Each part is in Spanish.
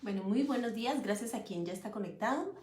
Bueno, muy buenos días, gracias a quien ya está conectado.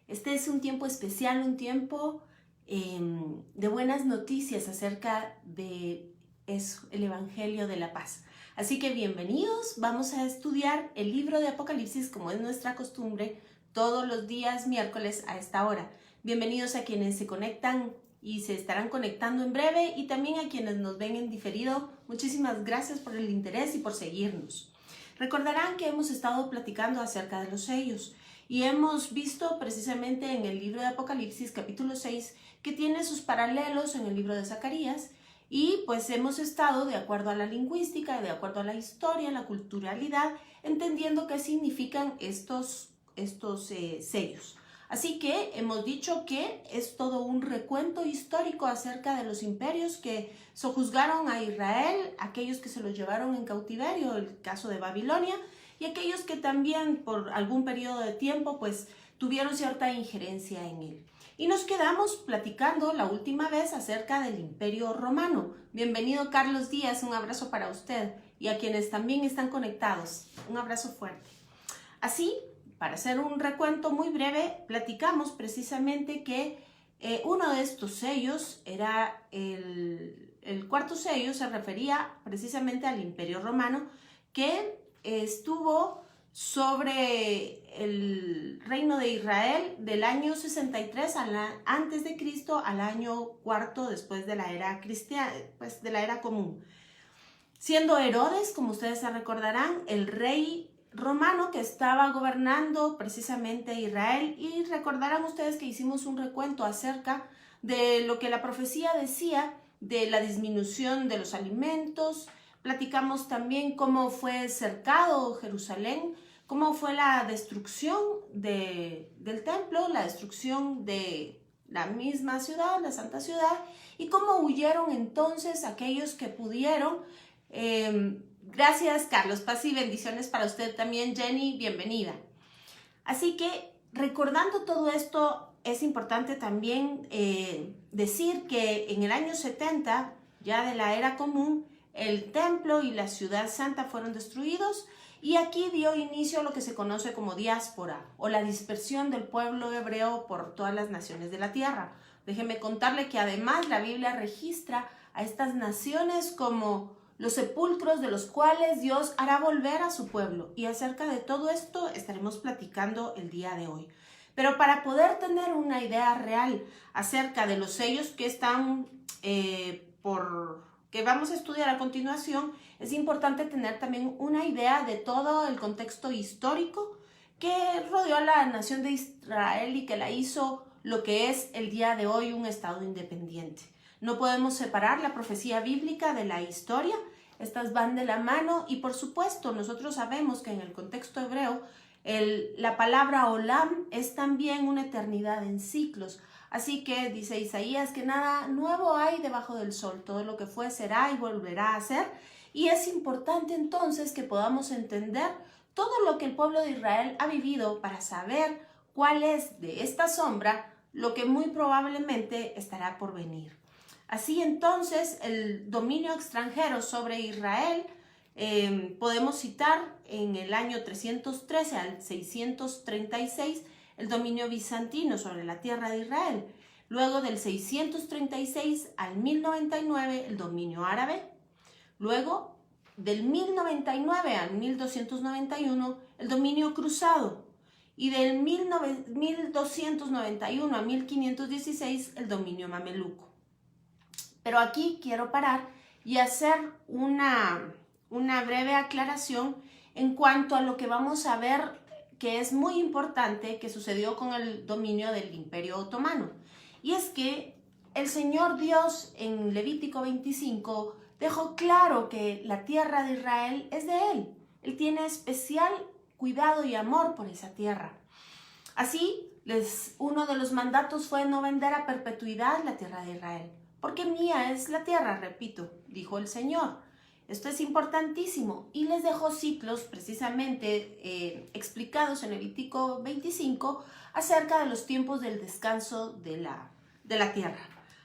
Este es un tiempo especial, un tiempo de buenas noticias acerca de eso, el Evangelio de la Paz. Así que bienvenidos, vamos a estudiar el libro de Apocalipsis como es nuestra costumbre todos los días miércoles a esta hora. Bienvenidos a quienes se conectan y se estarán conectando en breve y también a quienes nos ven en diferido. Muchísimas gracias por el interés y por seguirnos. Recordarán que hemos estado platicando acerca de los sellos y hemos visto precisamente en el libro de Apocalipsis capítulo 6 que tiene sus paralelos en el libro de Zacarías y pues hemos estado de acuerdo a la lingüística, de acuerdo a la historia, la culturalidad, entendiendo qué significan estos sellos. Así que hemos dicho que es todo un recuento histórico acerca de los imperios que sojuzgaron a Israel, aquellos que se los llevaron en cautiverio, el caso de Babilonia, y aquellos que también por algún periodo de tiempo pues tuvieron cierta injerencia en él. Y nos quedamos platicando la última vez acerca del Imperio Romano. Bienvenido Carlos Díaz, un abrazo para usted y a quienes también están conectados. Un abrazo fuerte. Así, para hacer un recuento muy breve, platicamos precisamente que uno de estos sellos era el cuarto sello, se refería precisamente al Imperio Romano, que estuvo sobre el reino de Israel del año 63 antes de Cristo al año cuarto después de la era cristiana, pues de la era común. Siendo Herodes, como ustedes se recordarán, el rey romano que estaba gobernando precisamente Israel, y recordarán ustedes que hicimos un recuento acerca de lo que la profecía decía de la disminución de los alimentos. Platicamos también cómo fue cercado Jerusalén, cómo fue la destrucción del templo, la destrucción de la misma ciudad, la santa ciudad, y cómo huyeron entonces aquellos que pudieron. Gracias Carlos, paz y bendiciones para usted también, Jenny, bienvenida. Así que recordando todo esto, es importante también decir que en el año 70, ya de la era común, el templo y la ciudad santa fueron destruidos y aquí dio inicio a lo que se conoce como diáspora o la dispersión del pueblo hebreo por todas las naciones de la tierra. Déjeme contarle que además la Biblia registra a estas naciones como los sepulcros de los cuales Dios hará volver a su pueblo. Y acerca de todo esto estaremos platicando el día de hoy. Pero para poder tener una idea real acerca de los sellos que están que vamos a estudiar a continuación, es importante tener también una idea de todo el contexto histórico que rodeó a la nación de Israel y que la hizo lo que es el día de hoy un estado independiente. No podemos separar la profecía bíblica de la historia, estas van de la mano y por supuesto nosotros sabemos que en el contexto hebreo la palabra olam es también una eternidad en ciclos, así que dice Isaías que nada nuevo hay debajo del sol, todo lo que fue será y volverá a ser, y es importante entonces que podamos entender todo lo que el pueblo de Israel ha vivido para saber cuál es de esta sombra lo que muy probablemente estará por venir. Así entonces, el dominio extranjero sobre Israel, podemos citar en el año 313 al 636 el dominio bizantino sobre la tierra de Israel. Luego del 636 al 1099 el dominio árabe. Luego del 1099 al 1291 el dominio cruzado. Y del 1291 a 1516 el dominio mameluco. Pero aquí quiero parar y hacer una breve aclaración en cuanto a lo que vamos a ver que es muy importante que sucedió con el dominio del Imperio Otomano. Y es que el Señor Dios en Levítico 25 dejó claro que la tierra de Israel es de Él. Él tiene especial cuidado y amor por esa tierra. Así, uno de los mandatos fue no vender a perpetuidad la tierra de Israel. Porque mía es la tierra, repito, dijo el Señor. Esto es importantísimo y les dejó ciclos precisamente explicados en Levítico 25 acerca de los tiempos del descanso de la tierra.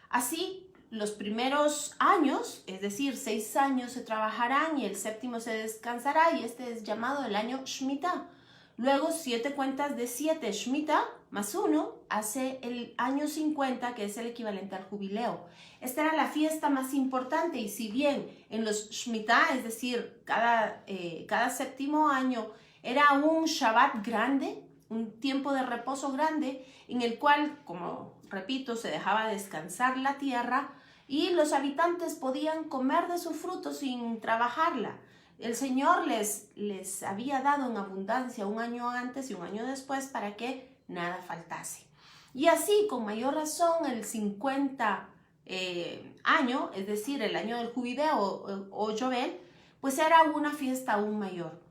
Así, los primeros años, es decir, 6 años se trabajarán y el séptimo se descansará y este es llamado el año Shemitah. Luego 7 cuentas de 7 Shemitah más 1 hace el año 50, que es el equivalente al jubileo. Esta era la fiesta más importante y si bien en los Shemitah, es decir, cada séptimo año, era un Shabbat grande, un tiempo de reposo grande, en el cual, como repito, se dejaba descansar la tierra y los habitantes podían comer de su fruto sin trabajarla. El Señor les había dado en abundancia un año antes y un año después para que nada faltase. Y así, con mayor razón, el 50 año, es decir, el año del jubileo o Yobel, pues era una fiesta aún mayor.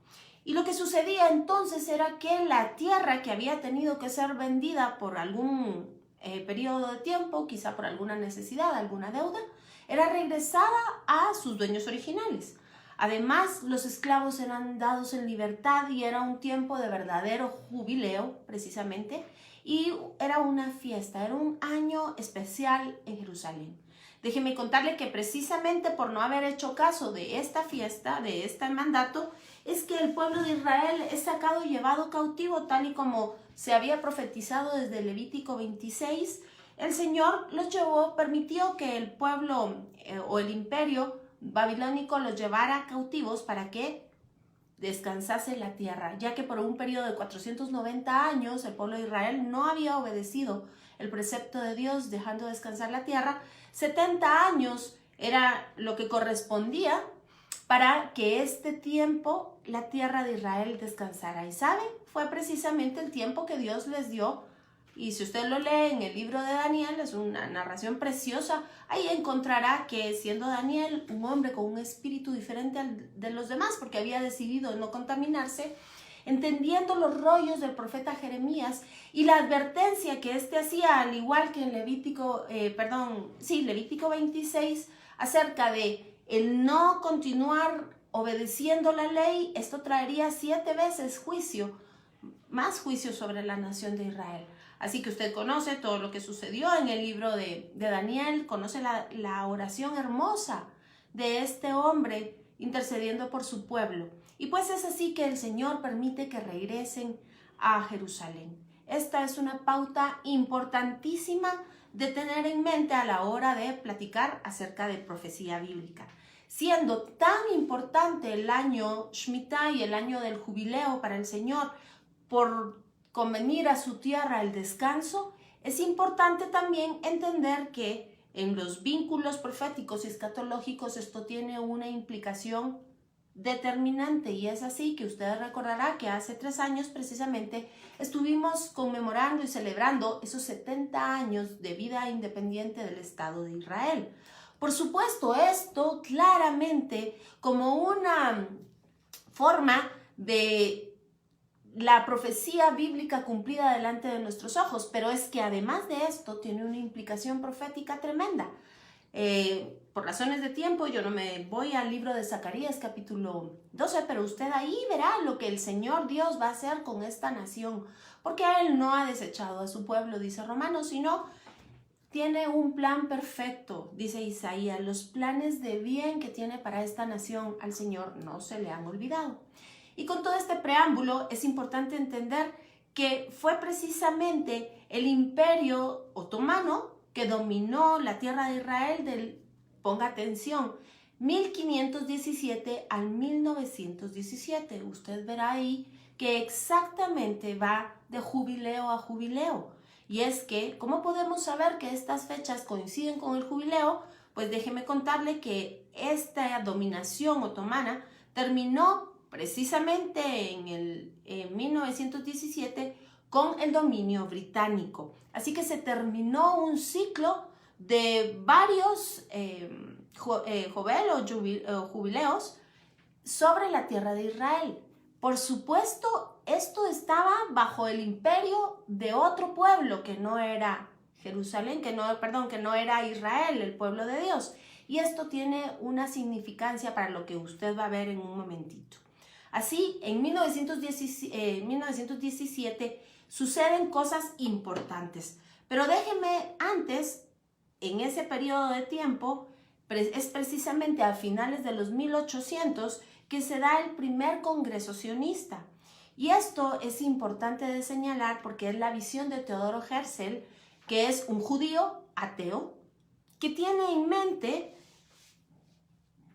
Y lo que sucedía entonces era que la tierra que había tenido que ser vendida por algún periodo de tiempo, quizá por alguna necesidad, alguna deuda, era regresada a sus dueños originales. Además, los esclavos eran dados en libertad y era un tiempo de verdadero jubileo, precisamente, y era una fiesta, era un año especial en Jerusalén. Déjeme contarle que precisamente por no haber hecho caso de esta fiesta, de este mandato, es que el pueblo de Israel es sacado y llevado cautivo, tal y como se había profetizado desde Levítico 26. El Señor los llevó, permitió que el pueblo o el imperio babilónico los llevara cautivos para que descansase la tierra, ya que por un periodo de 490 años el pueblo de Israel no había obedecido el precepto de Dios dejando descansar la tierra. 70 años era lo que correspondía para que este tiempo la tierra de Israel descansara. Y ¿saben? Fue precisamente el tiempo que Dios les dio. Y si usted lo lee en el libro de Daniel, es una narración preciosa, ahí encontrará que siendo Daniel un hombre con un espíritu diferente al de los demás, porque había decidido no contaminarse, entendiendo los rollos del profeta Jeremías y la advertencia que éste hacía, al igual que en Levítico 26, acerca de el no continuar obedeciendo la ley, esto traería 7 veces más juicio sobre la nación de Israel. Así que usted conoce todo lo que sucedió en el libro de Daniel, conoce la oración hermosa de este hombre intercediendo por su pueblo. Y pues es así que el Señor permite que regresen a Jerusalén. Esta es una pauta importantísima de tener en mente a la hora de platicar acerca de profecía bíblica. Siendo tan importante el año Shemitah y el año del jubileo para el Señor por convenir a su tierra el descanso, es importante también entender que en los vínculos proféticos y escatológicos esto tiene una implicación determinante, y es así que usted recordará que hace 3 años precisamente estuvimos conmemorando y celebrando esos 70 años de vida independiente del Estado de Israel. Por supuesto, esto claramente como una forma de la profecía bíblica cumplida delante de nuestros ojos, pero es que además de esto tiene una implicación profética tremenda. Por razones de tiempo yo no me voy al libro de Zacarías capítulo 12, pero usted ahí verá lo que el Señor Dios va a hacer con esta nación, porque Él no ha desechado a su pueblo, dice Romanos, sino tiene un plan perfecto, dice Isaías. Los planes de bien que tiene para esta nación al Señor no se le han olvidado. Y con todo este preámbulo es importante entender que fue precisamente el imperio otomano que dominó la tierra de Israel ponga atención, 1517 al 1917. Usted verá ahí que exactamente va de jubileo a jubileo. Y es que, ¿cómo podemos saber que estas fechas coinciden con el jubileo? Pues déjeme contarle que esta dominación otomana terminó precisamente en 1917 con el dominio británico. Así que se terminó un ciclo de varios jubileos sobre la tierra de Israel. Por supuesto, esto estaba bajo el imperio de otro pueblo que no era Jerusalén, que no era Israel, el pueblo de Dios. Y esto tiene una significancia para lo que usted va a ver en un momentito. Así, en 1917 suceden cosas importantes. Pero déjeme antes, en ese periodo de tiempo, es precisamente a finales de los 1800 que se da el primer congreso sionista. Y esto es importante de señalar porque es la visión de Teodoro Herzl, que es un judío ateo, que tiene en mente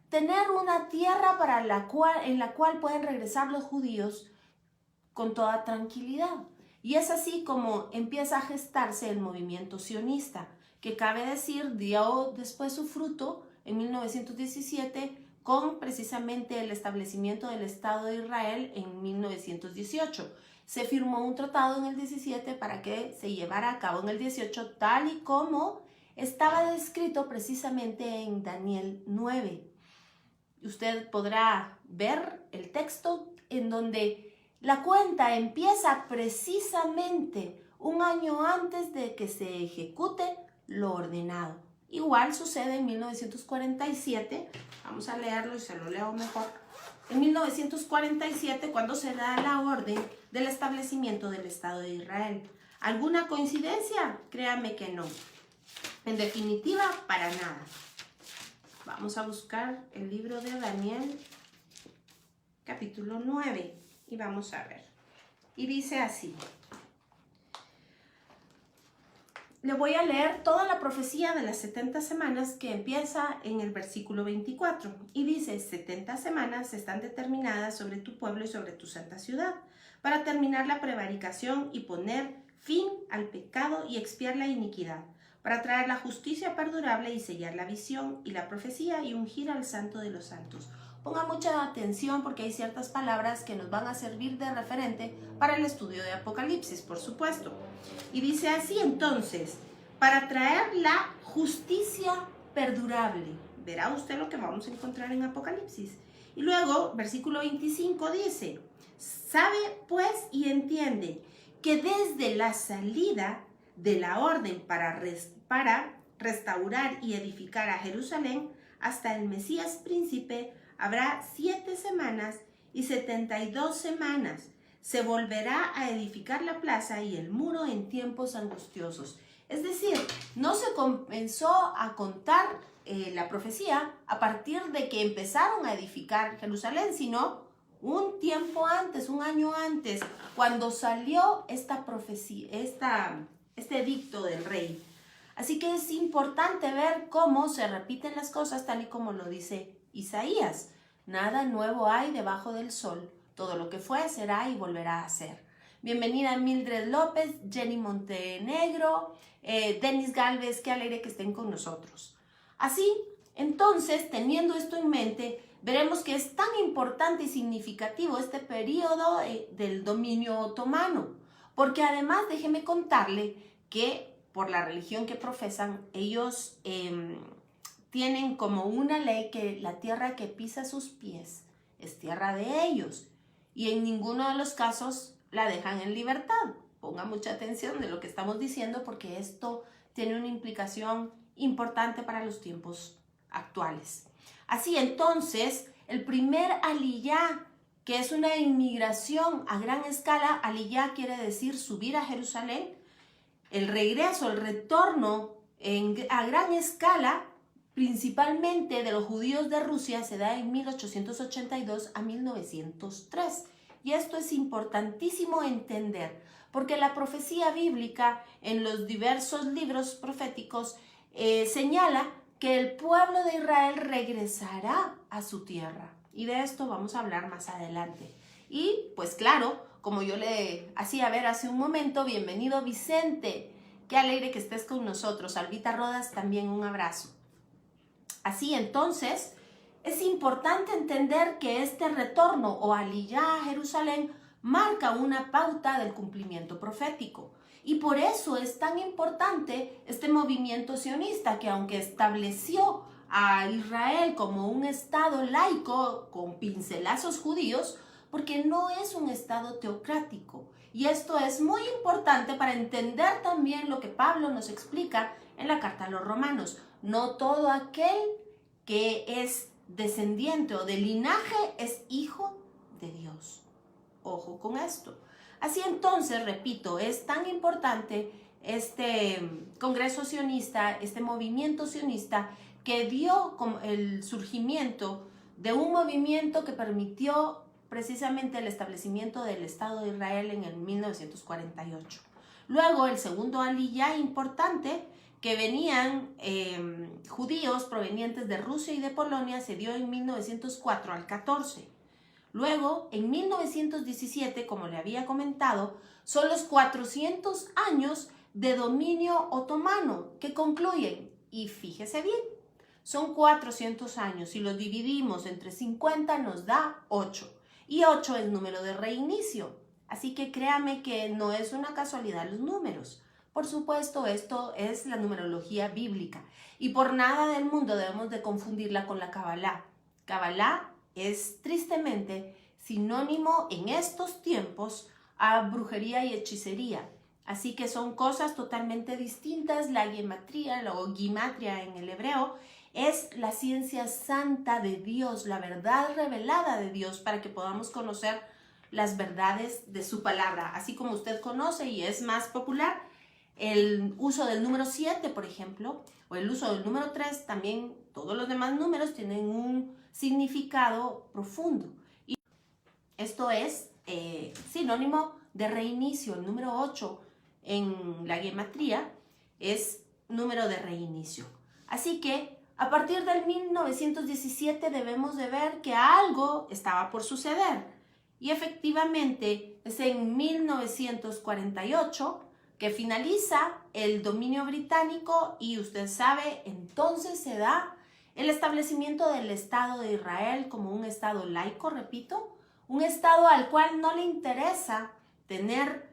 tener una tierra en la cual pueden regresar los judíos con toda tranquilidad. Y es así como empieza a gestarse el movimiento sionista, que cabe decir dio después su fruto en 1917 con precisamente el establecimiento del Estado de Israel en 1918. Se firmó un tratado en el 17 para que se llevara a cabo en el 18 tal y como estaba descrito precisamente en Daniel 9. Usted podrá ver el texto en donde la cuenta empieza precisamente un año antes de que se ejecute lo ordenado. Igual sucede en 1947, vamos a leerlo y se lo leo mejor. En 1947, cuando se da la orden del establecimiento del Estado de Israel. ¿Alguna coincidencia? Créame que no. En definitiva, para nada. Vamos a buscar el libro de Daniel, capítulo 9, y vamos a ver. Y dice así. Le voy a leer toda la profecía de las 70 semanas que empieza en el versículo 24. Y dice, 70 semanas están determinadas sobre tu pueblo y sobre tu santa ciudad, para terminar la prevaricación y poner fin al pecado y expiar la iniquidad, para traer la justicia perdurable y sellar la visión y la profecía y ungir al santo de los santos. Ponga mucha atención porque hay ciertas palabras que nos van a servir de referente para el estudio de Apocalipsis, por supuesto. Y dice así entonces, para traer la justicia perdurable. Verá usted lo que vamos a encontrar en Apocalipsis. Y luego, versículo 25 dice, sabe pues y entiende que desde la salida de la orden para restaurar y edificar a Jerusalén hasta el Mesías príncipe habrá 7 semanas y 72 semanas. Se volverá a edificar la plaza y el muro en tiempos angustiosos. Es decir, no se comenzó a contar la profecía a partir de que empezaron a edificar Jerusalén, sino un tiempo antes, un año antes, cuando salió esta profecía, este edicto del rey. Así que es importante ver cómo se repiten las cosas tal y como lo dice Isaías. Nada nuevo hay debajo del sol. Todo lo que fue, será y volverá a ser. Bienvenida Mildred López, Jenny Montenegro, Denis Galvez, qué alegre que estén con nosotros. Así, entonces, teniendo esto en mente, veremos que es tan importante y significativo este periodo del dominio otomano, porque además déjeme contarle que por la religión que profesan, ellos tienen como una ley que la tierra que pisa sus pies es tierra de ellos y en ninguno de los casos la dejan en libertad. Ponga mucha atención de lo que estamos diciendo porque esto tiene una implicación importante para los tiempos actuales. Así entonces, el primer aliyá, que es una inmigración a gran escala, aliyá quiere decir subir a Jerusalén, el regreso, el retorno a gran escala, principalmente de los judíos de Rusia, se da en 1882 a 1903. Y esto es importantísimo entender, porque la profecía bíblica en los diversos libros proféticos señala que el pueblo de Israel regresará a su tierra. Y de esto vamos a hablar más adelante. Y pues claro, como yo le hacía ver hace un momento, bienvenido Vicente. Qué alegre que estés con nosotros. Albita Rodas, también un abrazo. Así entonces, es importante entender que este retorno o aliyá a Jerusalén marca una pauta del cumplimiento profético. Y por eso es tan importante este movimiento sionista que aunque estableció a Israel como un estado laico con pincelazos judíos, porque no es un estado teocrático. Y esto es muy importante para entender también lo que Pablo nos explica en la carta a los romanos. No todo aquel que es descendiente o de linaje es hijo de Dios. Ojo con esto. Así entonces, repito, es tan importante este congreso sionista, este movimiento sionista que dio el surgimiento de un movimiento que permitió precisamente el establecimiento del Estado de Israel en el 1948. Luego, el segundo aliyá importante, que venían judíos provenientes de Rusia y de Polonia, se dio en 1904 al 14. Luego, en 1917, como le había comentado, son los 400 años de dominio otomano que concluyen. Y fíjese bien, son 400 años. Si los dividimos entre 50 nos da 8. Y 8 es número de reinicio. Así que créame que no es una casualidad los números. Por supuesto, esto es la numerología bíblica. Y por nada del mundo debemos de confundirla con la Kabbalah. Kabbalah es tristemente sinónimo en estos tiempos a brujería y hechicería. Así que son cosas totalmente distintas. La gematría o gimatria en el hebreo es la ciencia santa de Dios, la verdad revelada de Dios para que podamos conocer las verdades de su palabra. Así como usted conoce y es más popular el uso del número 7, por ejemplo, o el uso del número 3, también todos los demás números tienen un significado profundo. Y esto es sinónimo de reinicio. El número 8 en la gematría es número de reinicio. Así que a partir del 1917 debemos de ver que algo estaba por suceder. Y efectivamente es en 1948 que finaliza el dominio británico y usted sabe, entonces se da el establecimiento del Estado de Israel como un Estado laico, repito, un Estado al cual no le interesa tener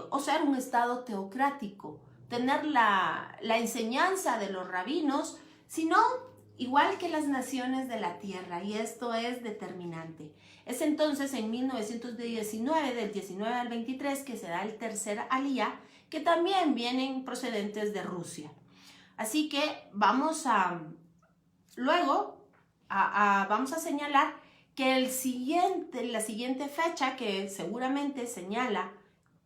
o ser un Estado teocrático, tener la enseñanza de los rabinos, sino igual que las naciones de la tierra, y esto es determinante. Es entonces en 1919, del 19 al 23, que se da el tercer aliyá, que también vienen procedentes de Rusia. Así que vamos a señalar que la siguiente fecha que seguramente señala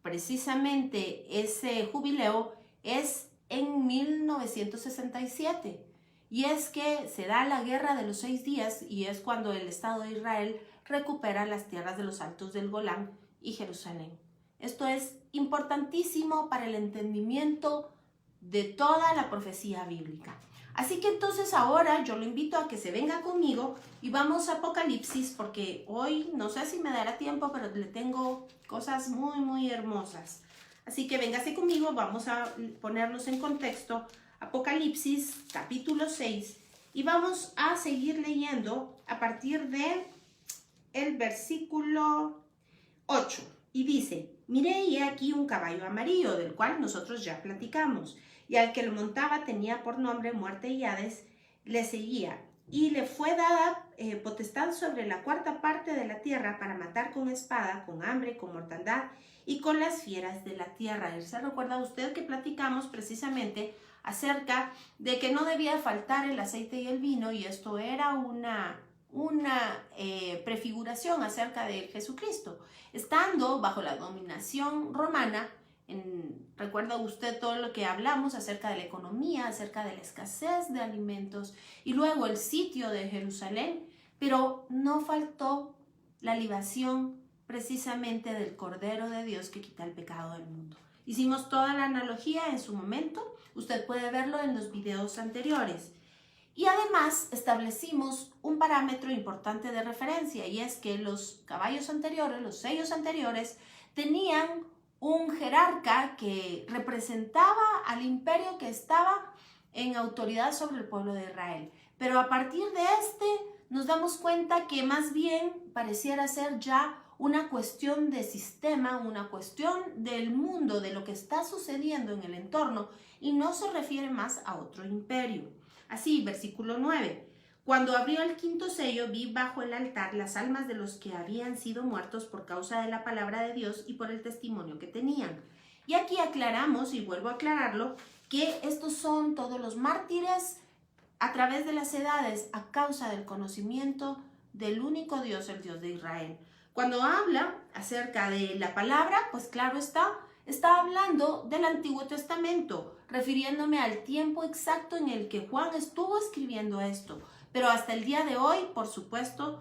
precisamente ese jubileo es en 1967. Y es que se da la guerra de los 6 días y es cuando el Estado de Israel recupera las tierras de los Altos del Golán y Jerusalén. Esto es importantísimo para el entendimiento de toda la profecía bíblica. Así que entonces ahora yo lo invito a que se venga conmigo y vamos a Apocalipsis, porque hoy no sé si me dará tiempo, pero le tengo cosas muy, muy hermosas. Así que véngase conmigo, vamos a ponernos en contexto. Apocalipsis capítulo 6 y vamos a seguir leyendo a partir de el versículo 8 y dice: miré y he aquí un caballo amarillo, del cual nosotros ya platicamos, y al que lo montaba tenía por nombre Muerte y Hades, le seguía, y le fue dada potestad sobre la cuarta parte de la tierra para matar con espada, con hambre, con mortandad y con las fieras de la tierra. ¿Se recuerda usted que platicamos precisamente acerca de que no debía faltar el aceite y el vino, y esto era una prefiguración acerca de Jesucristo? Estando bajo la dominación romana, recuerda usted todo lo que hablamos acerca de la economía, acerca de la escasez de alimentos y luego el sitio de Jerusalén, pero no faltó la libación precisamente del Cordero de Dios que quita el pecado del mundo. Hicimos toda la analogía en su momento, usted puede verlo en los videos anteriores. Y además establecimos un parámetro importante de referencia, y es que los caballos anteriores, los sellos anteriores, tenían un jerarca que representaba al imperio que estaba en autoridad sobre el pueblo de Israel. Pero a partir de nos damos cuenta que más bien pareciera ser ya una cuestión de sistema, una cuestión del mundo, de lo que está sucediendo en el entorno, y no se refiere más a otro imperio. Así, versículo 9. Cuando abrió el quinto sello, vi bajo el altar las almas de los que habían sido muertos por causa de la palabra de Dios y por el testimonio que tenían. Y aquí aclaramos, y vuelvo a aclararlo, que estos son todos los mártires a través de las edades a causa del conocimiento del único Dios, el Dios de Israel. Cuando habla acerca de la palabra, pues claro está hablando del Antiguo Testamento, refiriéndome al tiempo exacto en el que Juan estuvo escribiendo esto. Pero hasta el día de hoy, por supuesto,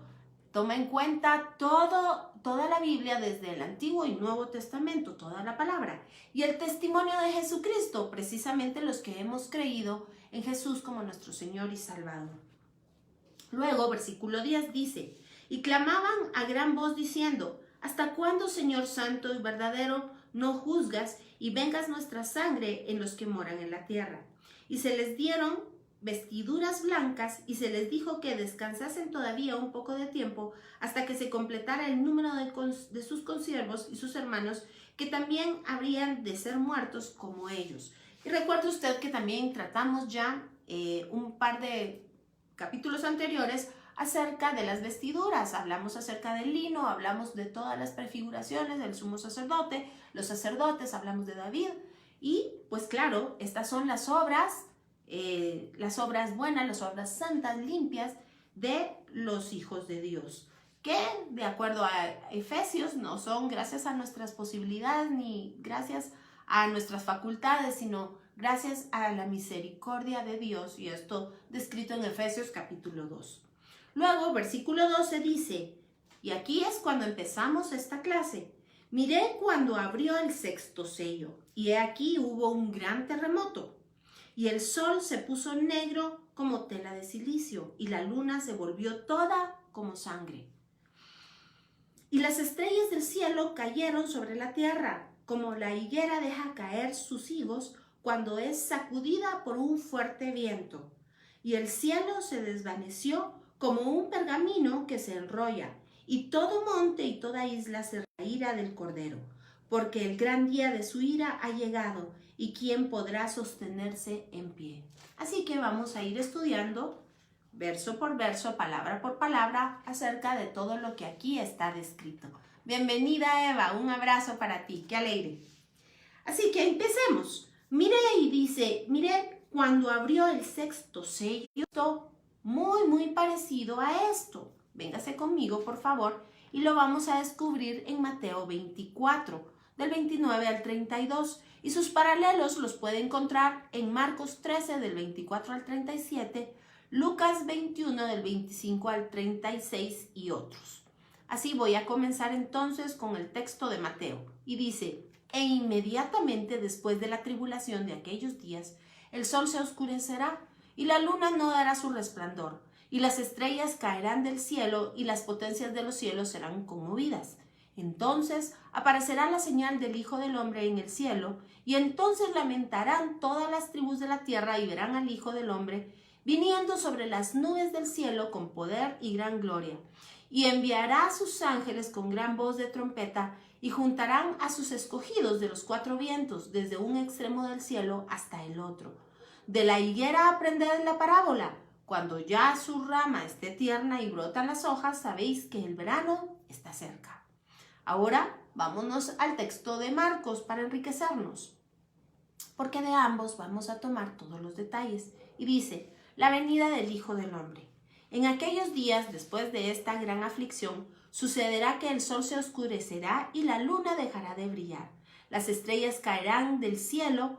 toma en cuenta toda la Biblia desde el Antiguo y Nuevo Testamento, toda la palabra. Y el testimonio de Jesucristo, precisamente los que hemos creído en Jesús como nuestro Señor y Salvador. Luego, versículo 10 dice, y clamaban a gran voz diciendo, ¿hasta cuándo, Señor Santo y verdadero, no juzgas y vengas nuestra sangre en los que moran en la tierra? Y se les dieron vestiduras blancas y se les dijo que descansasen todavía un poco de tiempo hasta que se completara el número de sus consiervos y sus hermanos, que también habrían de ser muertos como ellos. Y recuerde usted que también tratamos ya un par de capítulos anteriores acerca de las vestiduras. Hablamos acerca del lino, hablamos de todas las prefiguraciones del sumo sacerdote, los sacerdotes, hablamos de David. Y pues claro, estas son las obras buenas, las obras santas, limpias de los hijos de Dios, que de acuerdo a Efesios no son gracias a nuestras posibilidades ni gracias a nuestras facultades, sino gracias a la misericordia de Dios, y esto descrito en Efesios capítulo 2. Luego, versículo 12 dice, y aquí es cuando empezamos esta clase, miré cuando abrió el sexto sello, y he aquí hubo un gran terremoto, y el sol se puso negro como tela de silicio, y la luna se volvió toda como sangre. Y las estrellas del cielo cayeron sobre la tierra, como la higuera deja caer sus higos cuando es sacudida por un fuerte viento. Y el cielo se desvaneció como un pergamino que se enrolla, y todo monte y toda isla se la ira del Cordero, porque el gran día de su ira ha llegado, y quién podrá sostenerse en pie. Así que vamos a ir estudiando verso por verso, palabra por palabra, acerca de todo lo que aquí está descrito. Bienvenida, Eva, un abrazo para ti, qué alegre. Así que empecemos. Mire y dice, mire cuando abrió el sexto sello, muy parecido a esto. Véngase conmigo, por favor, y lo vamos a descubrir en Mateo 24, del 29 al 32, y sus paralelos los puede encontrar en Marcos 13, del 24 al 37, Lucas 21, del 25 al 36 y otros. Así voy a comenzar entonces con el texto de Mateo, y dice, e inmediatamente después de la tribulación de aquellos días, el sol se oscurecerá, y la luna no dará su resplandor, y las estrellas caerán del cielo, y las potencias de los cielos serán conmovidas. Entonces aparecerá la señal del Hijo del Hombre en el cielo, y entonces lamentarán todas las tribus de la tierra y verán al Hijo del Hombre viniendo sobre las nubes del cielo con poder y gran gloria. Y enviará a sus ángeles con gran voz de trompeta, y juntarán a sus escogidos de los cuatro vientos, desde un extremo del cielo hasta el otro. De la higuera aprended la parábola. Cuando ya su rama esté tierna y brotan las hojas, sabéis que el verano está cerca. Ahora vámonos al texto de Marcos para enriquecernos, porque de ambos vamos a tomar todos los detalles. Y dice, la venida del Hijo del Hombre. En aquellos días, después de esta gran aflicción, sucederá que el sol se oscurecerá y la luna dejará de brillar. Las estrellas caerán del cielo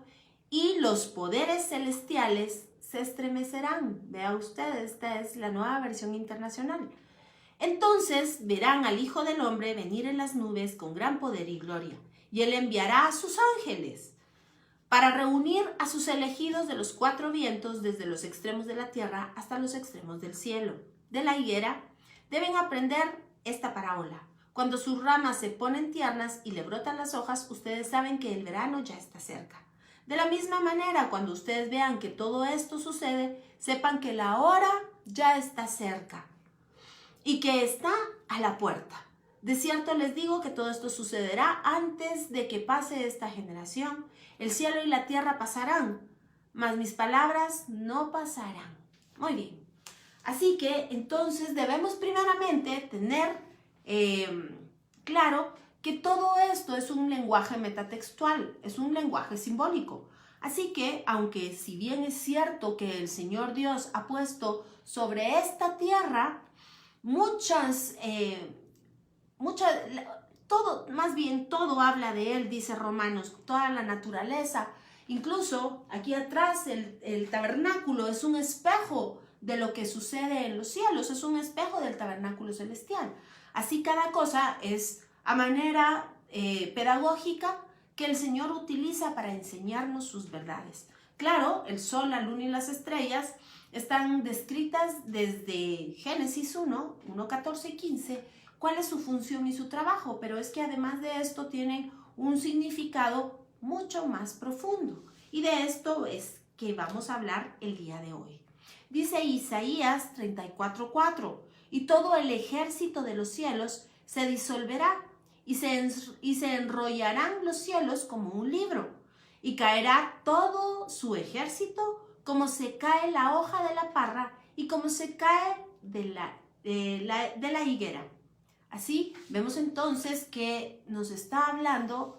y los poderes celestiales se estremecerán. Vea usted, esta es la Nueva Versión Internacional. Entonces verán al Hijo del Hombre venir en las nubes con gran poder y gloria, y él enviará a sus ángeles para reunir a sus elegidos de los cuatro vientos, desde los extremos de la tierra hasta los extremos del cielo. De la higuera deben aprender esta parábola. Cuando sus ramas se ponen tiernas y le brotan las hojas, ustedes saben que el verano ya está cerca. De la misma manera, cuando ustedes vean que todo esto sucede, sepan que la hora ya está cerca y que está a la puerta. De cierto les digo que todo esto sucederá antes de que pase esta generación. El cielo y la tierra pasarán, mas mis palabras no pasarán. Muy bien. Así que entonces debemos primeramente tener claro que todo esto es un lenguaje metatextual, es un lenguaje simbólico. Así que, aunque si bien es cierto que el Señor Dios ha puesto sobre esta tierra todo habla de Él, dice Romanos, toda la naturaleza. Incluso aquí atrás el tabernáculo es un espejo de lo que sucede en los cielos, es un espejo del tabernáculo celestial. Así cada cosa es a manera pedagógica que el Señor utiliza para enseñarnos sus verdades. Claro, el sol, la luna y las estrellas están descritas desde Génesis 1, 14 y 15, cuál es su función y su trabajo, pero es que además de esto tienen un significado mucho más profundo. Y de esto es que vamos a hablar el día de hoy. Dice Isaías 34:4, y todo el ejército de los cielos se disolverá, y se enrollarán los cielos como un libro, y caerá todo su ejército como se cae la hoja de la parra y como se cae de la higuera. Así vemos entonces que nos está hablando,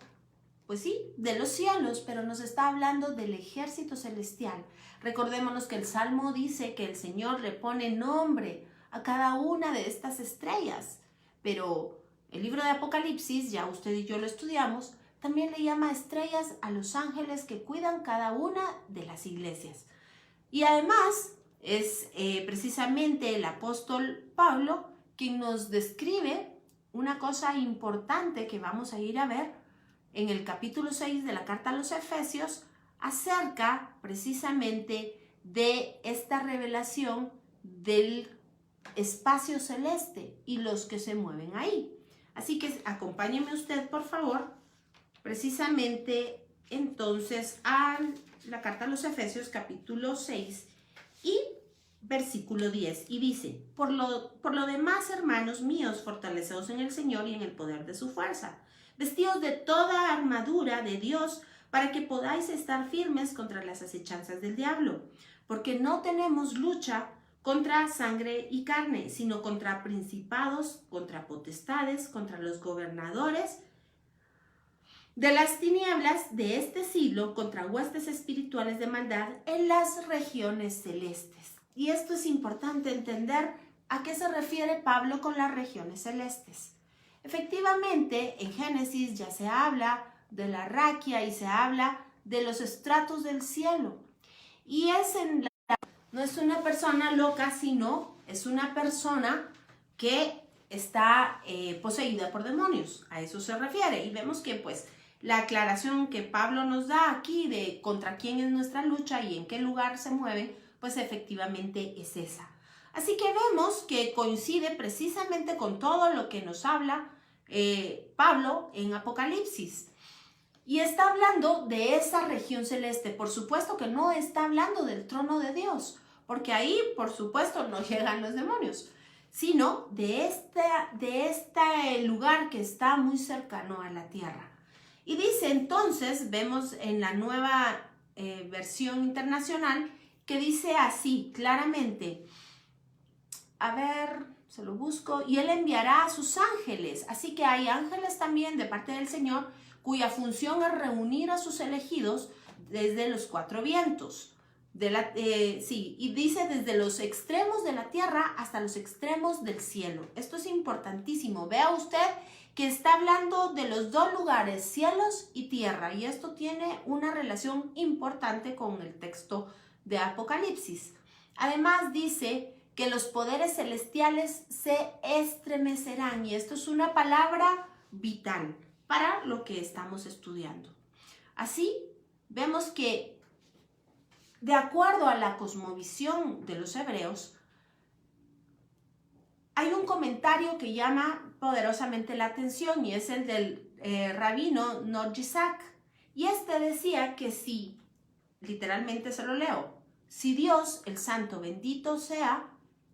pues sí, de los cielos, pero nos está hablando del ejército celestial. Recordémonos que el Salmo dice que el Señor le pone nombre a cada una de estas estrellas, pero el libro de Apocalipsis, ya usted y yo lo estudiamos, también le llama estrellas a los ángeles que cuidan cada una de las iglesias. Y además es precisamente el apóstol Pablo quien nos describe una cosa importante que vamos a ir a ver en el capítulo 6 de la carta a los Efesios acerca precisamente de esta revelación del espacio celeste y los que se mueven ahí. Así que acompáñeme usted, por favor, precisamente entonces a la carta a los Efesios capítulo 6 y versículo 10, y dice: por lo demás, hermanos míos, fortaleceos en el Señor y en el poder de su fuerza, vestidos de toda armadura de Dios, para que podáis estar firmes contra las acechanzas del diablo, porque no tenemos lucha contra sangre y carne, sino contra principados, contra potestades, contra los gobernadores de las tinieblas de este siglo, contra huestes espirituales de maldad en las regiones celestes. Y esto es importante entender a qué se refiere Pablo con las regiones celestes. Efectivamente, en Génesis ya se habla de la raquia y se habla de los estratos del cielo. Y no es una persona loca, sino es una persona que está poseída por demonios. A eso se refiere. Y vemos que pues la aclaración que Pablo nos da aquí de contra quién es nuestra lucha y en qué lugar se mueven, pues efectivamente es esa. Así que vemos que coincide precisamente con todo lo que nos habla Pablo en Apocalipsis. Y está hablando de esa región celeste. Por supuesto que no está hablando del trono de Dios, porque ahí, por supuesto, no llegan los demonios, sino de este lugar que está muy cercano a la tierra. Y dice entonces, vemos en la nueva versión internacional, que dice así claramente, a ver, se lo busco, y él enviará a sus ángeles. Así que hay ángeles también de parte del Señor, cuya función es reunir a sus elegidos desde los cuatro vientos. Y dice desde los extremos de la tierra hasta los extremos del cielo. Esto es importantísimo. Vea usted que está hablando de los dos lugares, cielos y tierra, y esto tiene una relación importante con el texto de Apocalipsis. Además dice que los poderes celestiales se estremecerán, y esto es una palabra vital para lo que estamos estudiando. Así vemos que de acuerdo a la cosmovisión de los hebreos, hay un comentario que llama poderosamente la atención y es el del rabino Nor-Yisak. Y este decía que si, literalmente se lo leo, si Dios, el Santo bendito sea,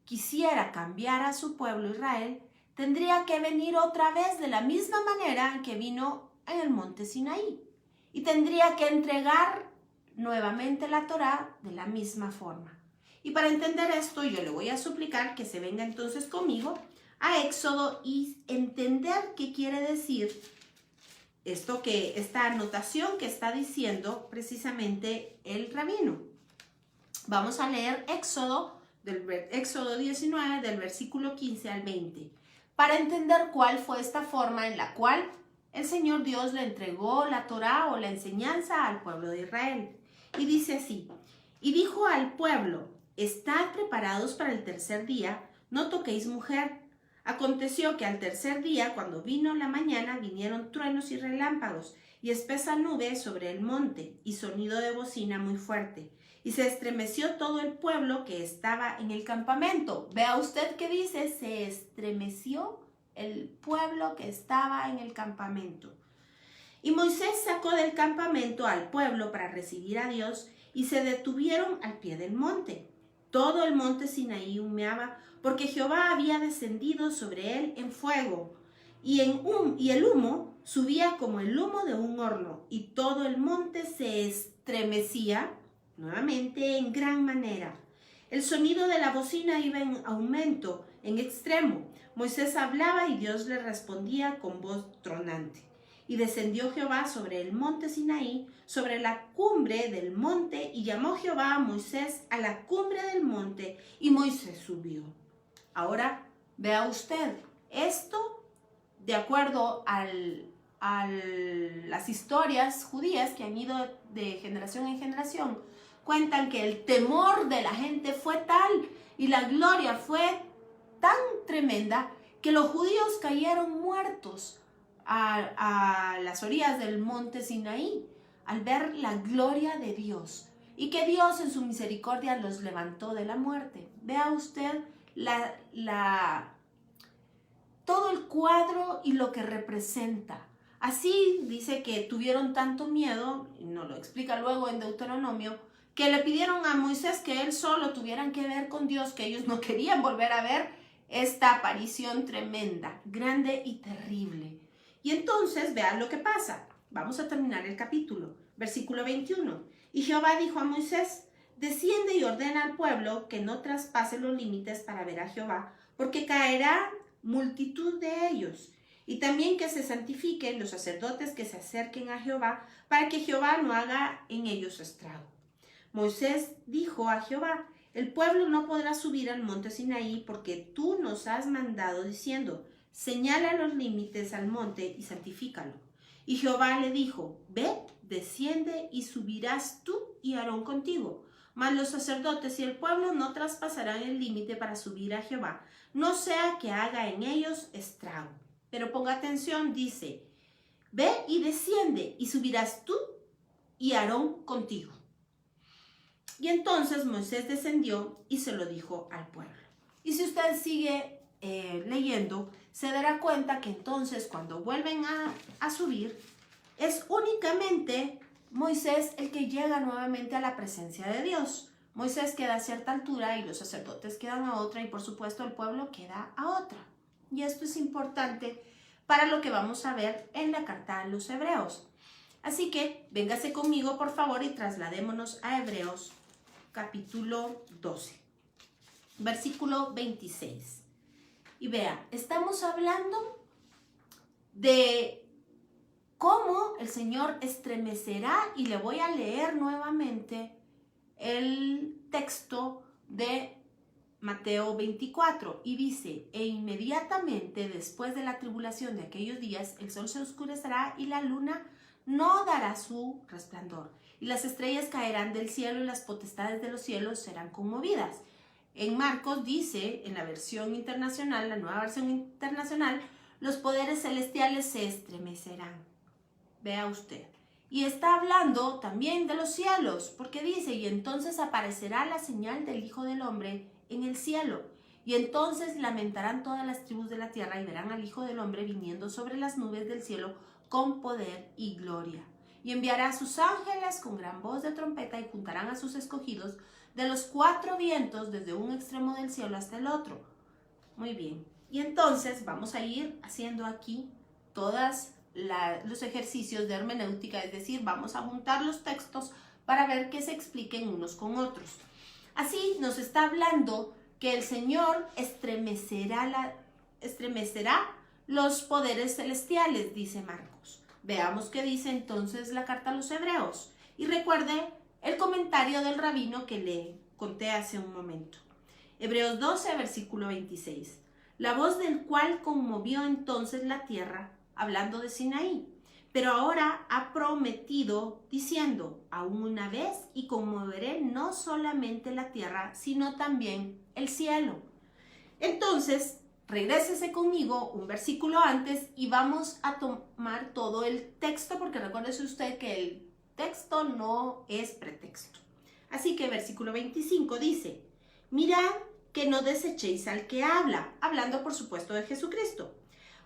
quisiera cambiar a su pueblo Israel, tendría que venir otra vez de la misma manera en que vino en el monte Sinaí. Y tendría que entregar nuevamente la Torá de la misma forma. Y para entender esto, yo le voy a suplicar que se venga entonces conmigo a Éxodo y entender qué quiere decir esta anotación que está diciendo precisamente el rabino. Vamos a leer Éxodo 19, del versículo 15 al 20, para entender cuál fue esta forma en la cual el Señor Dios le entregó la Torá o la enseñanza al pueblo de Israel. Y dice así: y dijo al pueblo: estad preparados para el tercer día, no toquéis mujer. Aconteció que al tercer día, cuando vino la mañana, vinieron truenos y relámpagos, y espesa nube sobre el monte, y sonido de bocina muy fuerte. Y se estremeció todo el pueblo que estaba en el campamento. Vea usted qué dice, se estremeció el pueblo que estaba en el campamento. Y Moisés sacó del campamento al pueblo para recibir a Dios, y se detuvieron al pie del monte. Todo el monte Sinaí humeaba, porque Jehová había descendido sobre él en fuego, y el humo subía como el humo de un horno, y todo el monte se estremecía nuevamente en gran manera. El sonido de la bocina iba en aumento, en extremo. Moisés hablaba y Dios le respondía con voz tronante. Y descendió Jehová sobre el monte Sinaí, sobre la cumbre del monte, y llamó Jehová a Moisés a la cumbre del monte, y Moisés subió. Ahora, vea usted, esto, de acuerdo a las historias judías que han ido de generación en generación, cuentan que el temor de la gente fue tal y la gloria fue tan tremenda que los judíos cayeron muertos a las orillas del monte Sinaí al ver la gloria de Dios, y que Dios en su misericordia los levantó de la muerte. Vea usted todo el cuadro y lo que representa. Así dice que tuvieron tanto miedo, y nos lo explica luego en Deuteronomio, que le pidieron a Moisés que él solo tuvieran que ver con Dios, que ellos no querían volver a ver esta aparición tremenda, grande y terrible. Y entonces vean lo que pasa. Vamos a terminar el capítulo. Versículo 21. Y Jehová dijo a Moisés, desciende y ordena al pueblo que no traspase los límites para ver a Jehová, porque caerá multitud de ellos. Y también que se santifiquen los sacerdotes que se acerquen a Jehová, para que Jehová no haga en ellos estrago. Moisés dijo a Jehová, el pueblo no podrá subir al monte Sinaí, porque tú nos has mandado diciendo, señala los límites al monte y santifícalo. Y Jehová le dijo, ve, desciende y subirás tú y Aarón contigo. Mas los sacerdotes y el pueblo no traspasarán el límite para subir a Jehová, no sea que haga en ellos estrago. Pero ponga atención, dice, ve y desciende y subirás tú y Aarón contigo. Y entonces Moisés descendió y se lo dijo al pueblo. Y si usted sigue leyendo, se dará cuenta que entonces cuando vuelven a subir, es únicamente Moisés el que llega nuevamente a la presencia de Dios. Moisés queda a cierta altura y los sacerdotes quedan a otra, y por supuesto el pueblo queda a otra. Y esto es importante para lo que vamos a ver en la carta a los Hebreos. Así que véngase conmigo por favor y trasladémonos a Hebreos capítulo 12, versículo 26. Y vea, estamos hablando de cómo el Señor estremecerá, y le voy a leer nuevamente el texto de Mateo 24, y dice, e inmediatamente después de la tribulación de aquellos días, el sol se oscurecerá y la luna no dará su resplandor, y las estrellas caerán del cielo y las potestades de los cielos serán conmovidas. En Marcos dice, en la versión internacional, la nueva versión internacional, los poderes celestiales se estremecerán. Vea usted. Y está hablando también de los cielos, porque dice, y entonces aparecerá la señal del Hijo del Hombre en el cielo. Y entonces lamentarán todas las tribus de la tierra y verán al Hijo del Hombre viniendo sobre las nubes del cielo con poder y gloria. Y enviará a sus ángeles con gran voz de trompeta y juntarán a sus escogidos de los cuatro vientos desde un extremo del cielo hasta el otro. Muy bien. Y entonces vamos a ir haciendo aquí todos los ejercicios de hermenéutica, es decir, vamos a juntar los textos para ver que se expliquen unos con otros. Así nos está hablando que el Señor estremecerá los poderes celestiales, dice Marcos. Veamos qué dice entonces la carta a los Hebreos. Y recuerde el comentario del rabino que le conté hace un momento. Hebreos 12, versículo 26. La voz del cual conmovió entonces la tierra, hablando de Sinaí. pero ahora ha prometido diciendo, aún una vez y conmoveré no solamente la tierra, sino también el cielo. Entonces, regrésese conmigo un versículo antes y vamos a tomar todo el texto, porque recuérdese usted que el texto no es pretexto. Así que versículo 25 dice, mirad que no desechéis al que habla, hablando por supuesto de Jesucristo.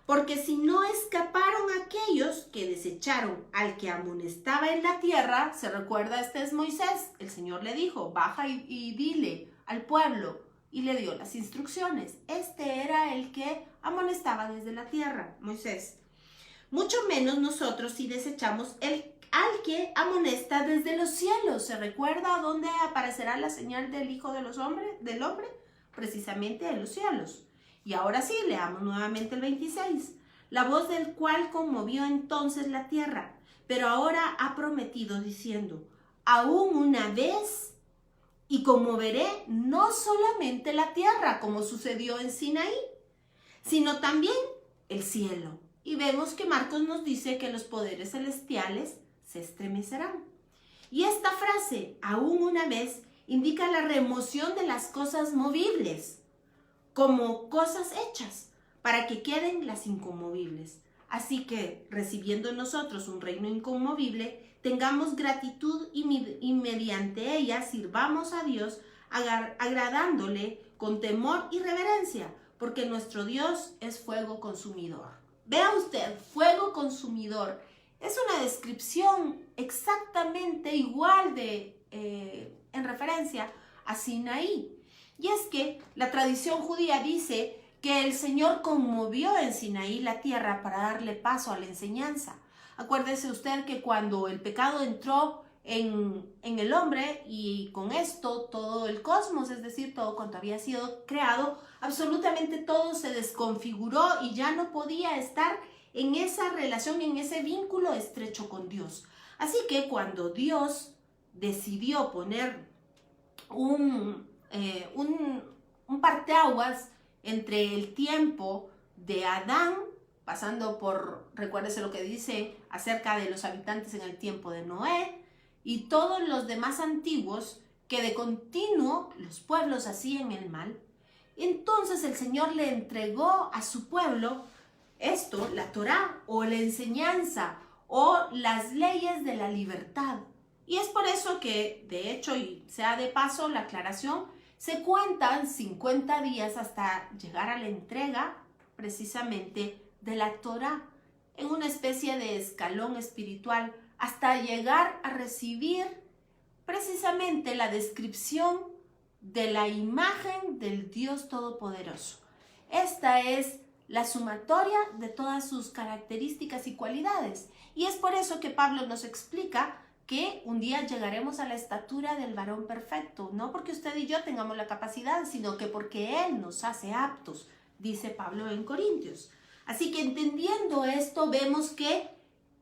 Porque si no escaparon aquellos que desecharon al que amonestaba en la tierra, se recuerda, este es Moisés, el Señor le dijo, baja y dile al pueblo, y le dio las instrucciones. Este era el que amonestaba desde la tierra, Moisés. Mucho menos nosotros si desechamos al que amonesta desde los cielos. ¿Se recuerda dónde aparecerá la señal del Hijo del Hombre? Precisamente en los cielos. Y ahora sí, leamos nuevamente el 26. La voz del cual conmovió entonces la tierra, pero ahora ha prometido diciendo, aún una vez y conmoveré no solamente la tierra, como sucedió en Sinaí, sino también el cielo. Y vemos que Marcos nos dice que los poderes celestiales se estremecerán. Y esta frase, aún una vez, indica la remoción de las cosas movibles, como cosas hechas, para que queden las inconmovibles. Así que, recibiendo nosotros un reino inconmovible, tengamos gratitud y mediante ella sirvamos a Dios agradándole con temor y reverencia, porque nuestro Dios es fuego consumidor. Vea usted, fuego consumidor. Es una descripción exactamente igual en referencia a Sinaí. Y es que la tradición judía dice que el Señor conmovió en Sinaí la tierra para darle paso a la enseñanza. Acuérdese usted que cuando el pecado entró en el hombre y con esto todo el cosmos, es decir, todo cuanto había sido creado, absolutamente todo se desconfiguró y ya no podía estar en esa relación, en ese vínculo estrecho con Dios. Así que cuando Dios decidió poner un parteaguas entre el tiempo de Adán, pasando por, recuérdese lo que dice acerca de los habitantes en el tiempo de Noé, y todos los demás antiguos que de continuo los pueblos hacían el mal. Entonces el Señor le entregó a su pueblo esto, la Torá, o la enseñanza, o las leyes de la libertad. Y es por eso que, de hecho, y sea de paso la aclaración, se cuentan 50 días hasta llegar a la entrega precisamente de la Torá, en una especie de escalón espiritual, hasta llegar a recibir precisamente la descripción de la imagen del Dios Todopoderoso. Esta es la sumatoria de todas sus características y cualidades. Y es por eso que Pablo nos explica que un día llegaremos a la estatura del varón perfecto, no porque usted y yo tengamos la capacidad, sino que porque Él nos hace aptos, dice Pablo en Corintios. Así que entendiendo esto, vemos que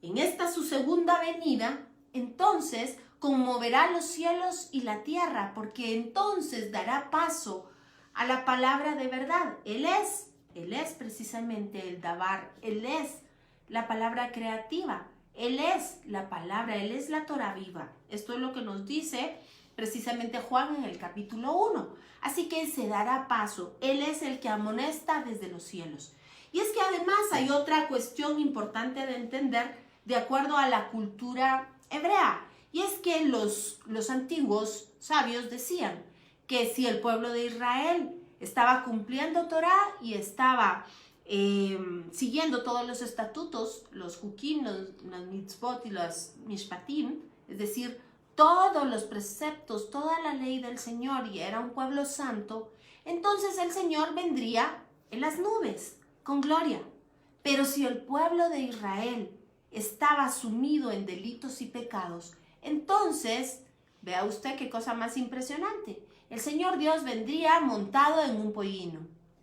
en esta su segunda venida, entonces conmoverá los cielos y la tierra, porque entonces dará paso a la palabra de verdad. Él es precisamente el Dabar, Él es la palabra creativa. Él es la palabra, Él es la Torá viva. Esto es lo que nos dice precisamente Juan en el capítulo 1. Así que se dará paso. Él es el que amonesta desde los cielos. Y es que además hay otra cuestión importante de entender de acuerdo a la cultura hebrea. Y es que los antiguos sabios decían que si el pueblo de Israel estaba cumpliendo Torá y estaba siguiendo todos los estatutos, los hukim, los mitzvot y los mishpatim, es decir, todos los preceptos, toda la ley del Señor, y era un pueblo santo, entonces el Señor vendría en las nubes, con gloria. Pero si el pueblo de Israel estaba sumido en delitos y pecados, entonces, vea usted qué cosa más impresionante, el Señor Dios vendría montado en un pollino,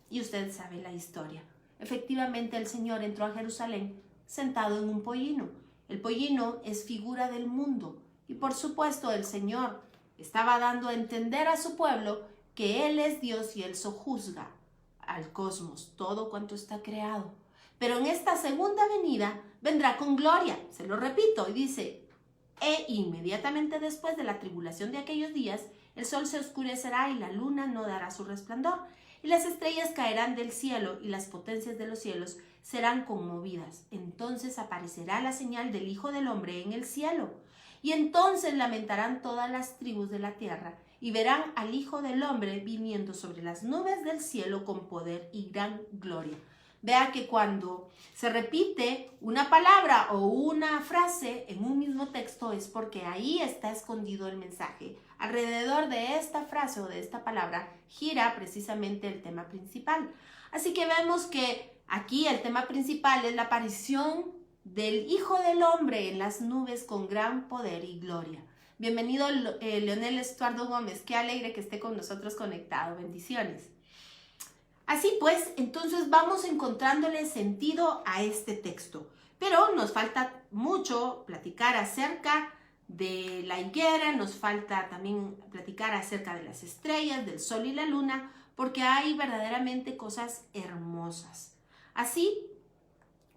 y usted sabe la historia. Efectivamente, el Señor entró a Jerusalén sentado en un pollino. El pollino es figura del mundo. Y por supuesto, el Señor estaba dando a entender a su pueblo que Él es Dios y Él sojuzga al cosmos, todo cuanto está creado. Pero en esta segunda venida vendrá con gloria. Se lo repito, y dice, e inmediatamente después de la tribulación de aquellos días, el sol se oscurecerá y la luna no dará su resplandor, y las estrellas caerán del cielo y las potencias de los cielos serán conmovidas. Entonces aparecerá la señal del Hijo del Hombre en el cielo, y entonces lamentarán todas las tribus de la tierra, y verán al Hijo del Hombre viniendo sobre las nubes del cielo con poder y gran gloria. Vea que cuando se repite una palabra o una frase en un mismo texto es porque ahí está escondido el mensaje. Alrededor de esta frase o de esta palabra gira precisamente el tema principal. Así que vemos que aquí el tema principal es la aparición del Hijo del Hombre en las nubes con gran poder y gloria. Bienvenido Leonel Estuardo Gómez, qué alegre que esté con nosotros conectado. Bendiciones. Así pues, entonces vamos encontrándole sentido a este texto, pero nos falta mucho platicar acerca de la higuera, nos falta también platicar acerca de las estrellas, del sol y la luna, porque hay verdaderamente cosas hermosas. Así,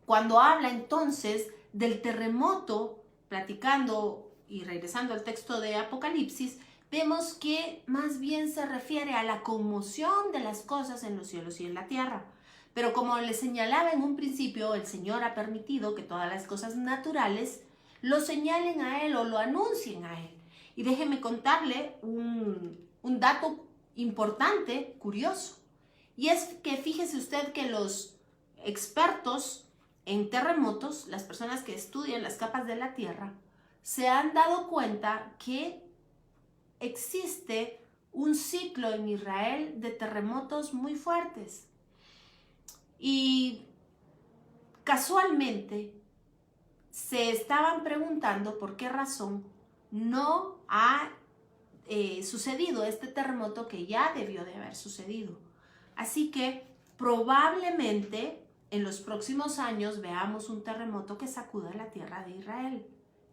cuando habla entonces del terremoto, platicando y regresando al texto de Apocalipsis, vemos que más bien se refiere a la conmoción de las cosas en los cielos y en la tierra. Pero como les señalaba en un principio, el Señor ha permitido que todas las cosas naturales lo señalen a Él o lo anuncien a Él. Y déjeme contarle un dato importante, curioso. Y es que fíjese usted que los expertos en terremotos, las personas que estudian las capas de la tierra, se han dado cuenta que existe un ciclo en Israel de terremotos muy fuertes. Y casualmente se estaban preguntando por qué razón no ha sucedido este terremoto que ya debió de haber sucedido. Así que probablemente en los próximos años veamos un terremoto que sacuda la tierra de Israel.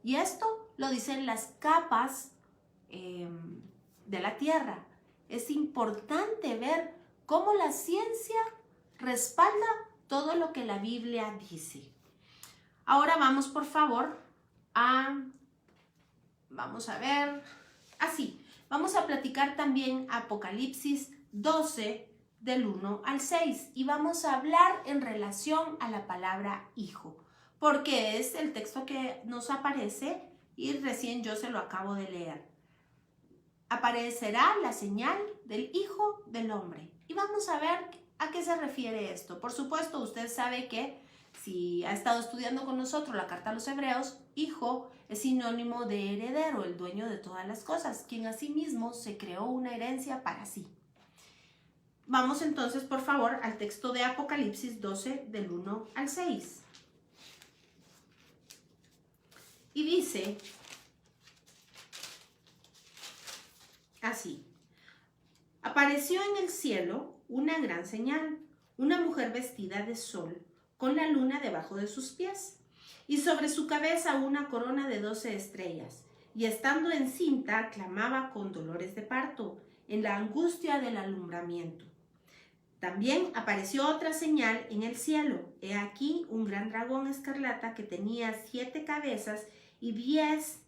Y esto lo dicen las capas de la tierra. Es importante ver cómo la ciencia respalda todo lo que la Biblia dice. Ahora vamos, por favor, vamos a ver, vamos a platicar también Apocalipsis 12 del 1 al 6 y vamos a hablar en relación a la palabra hijo, porque es el texto que nos aparece y recién yo se lo acabo de leer. Aparecerá la señal del Hijo del Hombre. Y vamos a ver a qué se refiere esto. Por supuesto, usted sabe que si ha estado estudiando con nosotros la carta a los Hebreos, hijo es sinónimo de heredero, el dueño de todas las cosas, quien asimismo se creó una herencia para sí. Vamos entonces, por favor, al texto de Apocalipsis 12, del 1 al 6. Y dice así: apareció en el cielo una gran señal, una mujer vestida de sol, con la luna debajo de sus pies, y sobre su cabeza una corona de 12 estrellas, y estando encinta clamaba con dolores de parto, en la angustia del alumbramiento. También apareció otra señal en el cielo. He aquí un gran dragón escarlata que tenía 7 cabezas y 10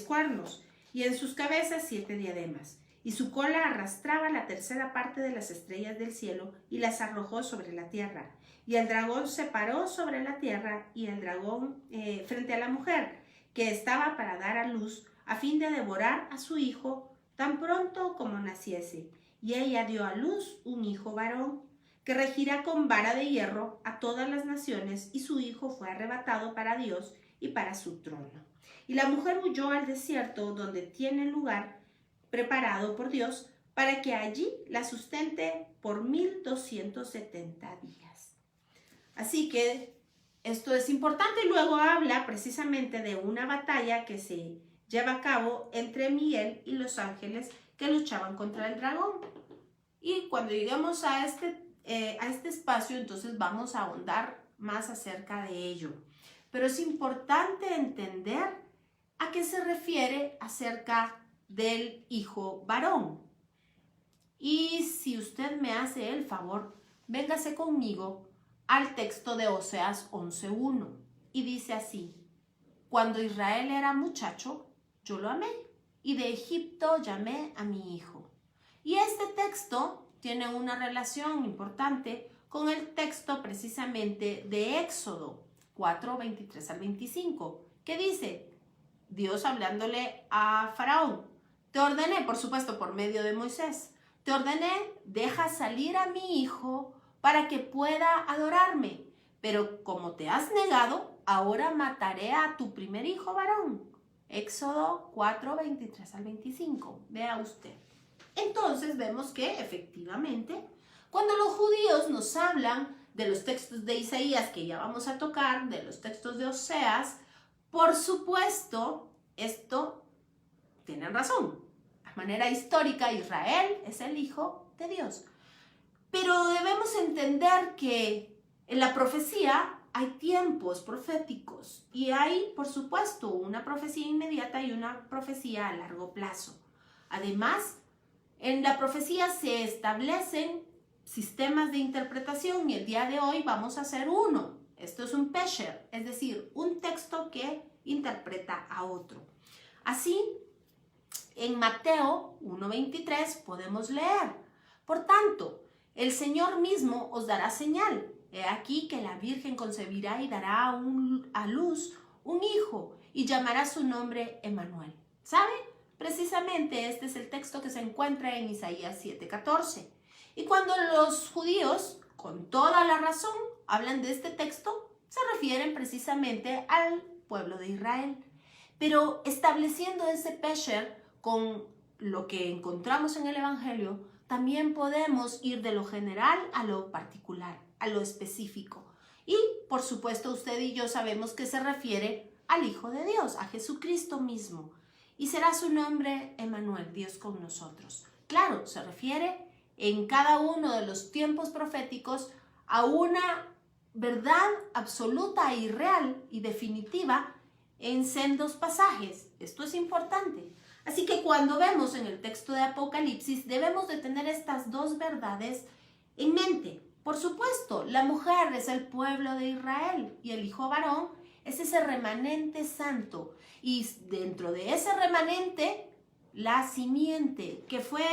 cuernos, y en sus cabezas 7 diademas, y su cola arrastraba la tercera parte de las estrellas del cielo y las arrojó sobre la tierra. Y el dragón se paró sobre la tierra y el dragón frente a la mujer, que estaba para dar a luz, a fin de devorar a su hijo tan pronto como naciese. Y ella dio a luz un hijo varón, que regirá con vara de hierro a todas las naciones, y su hijo fue arrebatado para Dios y para su trono. Y la mujer huyó al desierto, donde tiene lugar preparado por Dios, para que allí la sustente por 1270 días. Así que esto es importante. Y luego habla precisamente de una batalla que se lleva a cabo entre Miguel y los ángeles que luchaban contra el dragón. Y cuando lleguemos a este espacio, entonces vamos a ahondar más acerca de ello. Pero es importante entender a qué se refiere acerca del hijo varón. Y si usted me hace el favor, véngase conmigo al texto de Oseas 11:1 y dice así: cuando Israel era muchacho, yo lo amé y de Egipto llamé a mi hijo. Y este texto tiene una relación importante con el texto precisamente de Éxodo 4:23 al 25, que dice, Dios hablándole a Faraón: te ordené, por supuesto por medio de Moisés, te ordené, deja salir a mi hijo para que pueda adorarme, pero como te has negado, ahora mataré a tu primer hijo varón. Éxodo 4:23 al 25, vea usted. Entonces vemos que efectivamente, cuando los judíos nos hablan de los textos de Isaías, que ya vamos a tocar, de los textos de Oseas, por supuesto, esto tienen razón. De manera histórica, Israel es el hijo de Dios. Pero debemos entender que en la profecía hay tiempos proféticos y hay, por supuesto, una profecía inmediata y una profecía a largo plazo. Además, en la profecía se establecen sistemas de interpretación y el día de hoy vamos a hacer uno. Esto es un pesher, es decir, un texto que interpreta a otro. Así, en Mateo 1:23 podemos leer: por tanto, el Señor mismo os dará señal. He aquí que la Virgen concebirá y dará a luz un hijo y llamará su nombre Emmanuel. ¿Sabe? Precisamente este es el texto que se encuentra en Isaías 7:14. Y cuando los judíos, con toda la razón, hablan de este texto, se refieren precisamente al pueblo de Israel. Pero estableciendo ese pesher con lo que encontramos en el Evangelio, también podemos ir de lo general a lo particular, a lo específico. Y, por supuesto, usted y yo sabemos que se refiere al Hijo de Dios, a Jesucristo mismo. Y será su nombre Emmanuel, Dios con nosotros. Claro, se refiere en cada uno de los tiempos proféticos a una verdad absoluta y real y definitiva en sendos pasajes. Esto es importante. Así que cuando vemos en el texto de Apocalipsis, debemos de tener estas dos verdades en mente. Por supuesto, la mujer es el pueblo de Israel y el hijo varón es ese remanente santo. Y dentro de ese remanente, la simiente que fue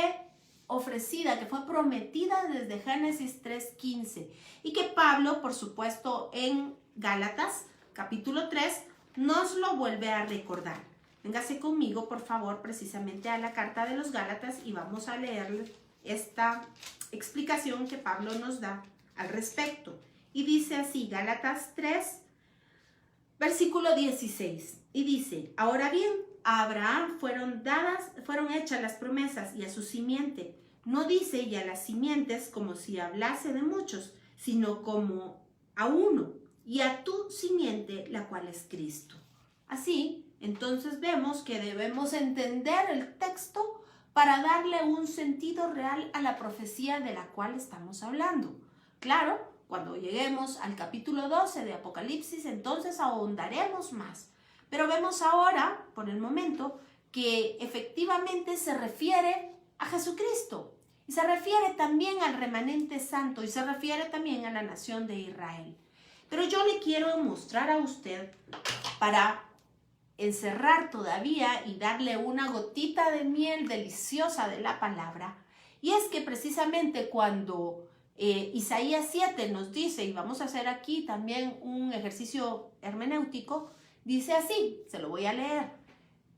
ofrecida, que fue prometida desde Génesis 3:15 y que Pablo, por supuesto, en Gálatas capítulo 3 nos lo vuelve a recordar. Véngase conmigo, por favor, precisamente a la carta de los Gálatas y vamos a leer esta explicación que Pablo nos da al respecto. Y dice así, Gálatas 3, versículo 16. Y dice: ahora bien, a Abraham fueron hechas las promesas y a su simiente. No dice y a las simientes como si hablase de muchos, sino como a uno, y a tu simiente, la cual es Cristo. Así, entonces vemos que debemos entender el texto para darle un sentido real a la profecía de la cual estamos hablando. Claro, cuando lleguemos al capítulo 12 de Apocalipsis, entonces ahondaremos más. Pero vemos ahora, por el momento, que efectivamente se refiere a Jesucristo y se refiere también al remanente santo y se refiere también a la nación de Israel. Pero yo le quiero mostrar a usted, para encerrar todavía y darle una gotita de miel deliciosa de la palabra, y es que precisamente cuando Isaías 7 nos dice, y vamos a hacer aquí también un ejercicio hermenéutico, dice así, se lo voy a leer,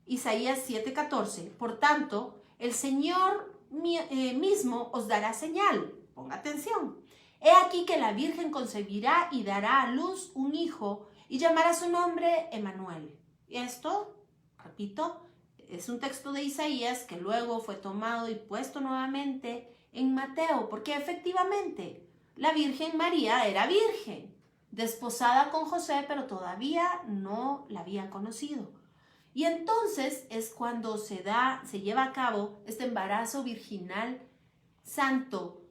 Isaías 7:14, por tanto, el Señor mismo os dará señal, ponga atención, he aquí que la Virgen concebirá y dará a luz un hijo y llamará su nombre Emmanuel. Y esto, repito, es un texto de Isaías que luego fue tomado y puesto nuevamente en Mateo, porque efectivamente la Virgen María era virgen, desposada con José, pero todavía no la había conocido. Y entonces es cuando se lleva a cabo este embarazo virginal santo,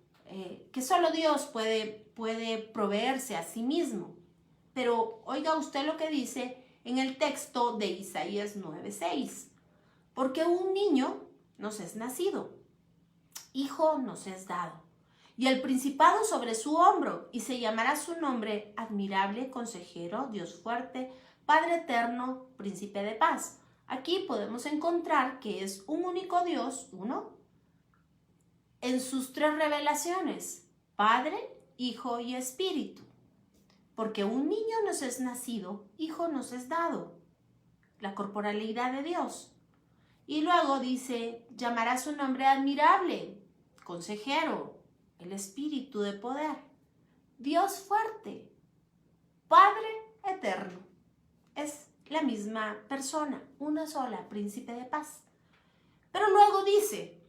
que solo Dios puede proveerse a sí mismo. Pero oiga usted lo que dice en el texto de Isaías 9:6. Porque un niño nos es nacido, hijo nos es dado, y el principado sobre su hombro, y se llamará su nombre admirable, consejero, Dios fuerte, Padre eterno, príncipe de paz. Aquí podemos encontrar que es un único Dios, uno, en sus tres revelaciones, Padre, Hijo y Espíritu. Porque un niño nos es nacido, hijo nos es dado, la corporalidad de Dios. Y luego dice, llamará su nombre admirable, consejero, el Espíritu de poder, Dios fuerte, Padre eterno. Es la misma persona, una sola, príncipe de paz. Pero luego dice,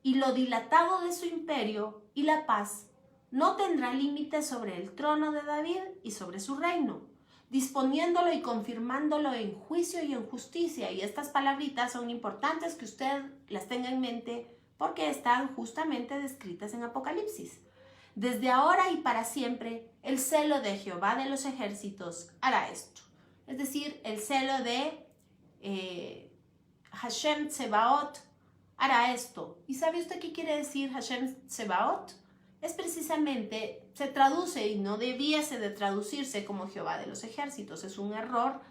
y lo dilatado de su imperio y la paz no tendrá límite sobre el trono de David y sobre su reino, disponiéndolo y confirmándolo en juicio y en justicia. Y estas palabritas son importantes que usted las tenga en mente porque están justamente descritas en Apocalipsis. Desde ahora y para siempre, el celo de Jehová de los ejércitos hará esto. Es decir, el celo de Hashem Tsebaot hará esto. ¿Y sabe usted qué quiere decir Hashem Tsebaot? Es precisamente, se traduce y no debiese de traducirse como Jehová de los ejércitos. Es un error